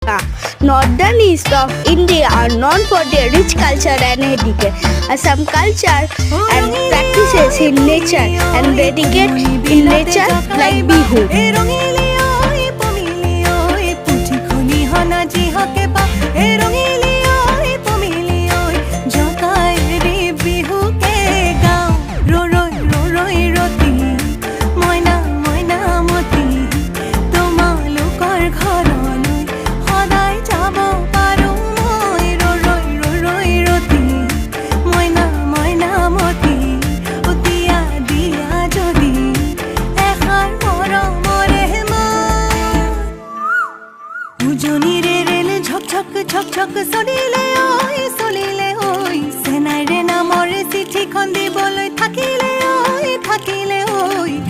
North and east of India are known for their rich culture and heritage. Assam culture and practices in nature and dedicate in nature like Bihu. ঝক চলিলে ঐ সেনাইৰে নামৰে চিঠিখন দিবলৈ থাকিলে ঐ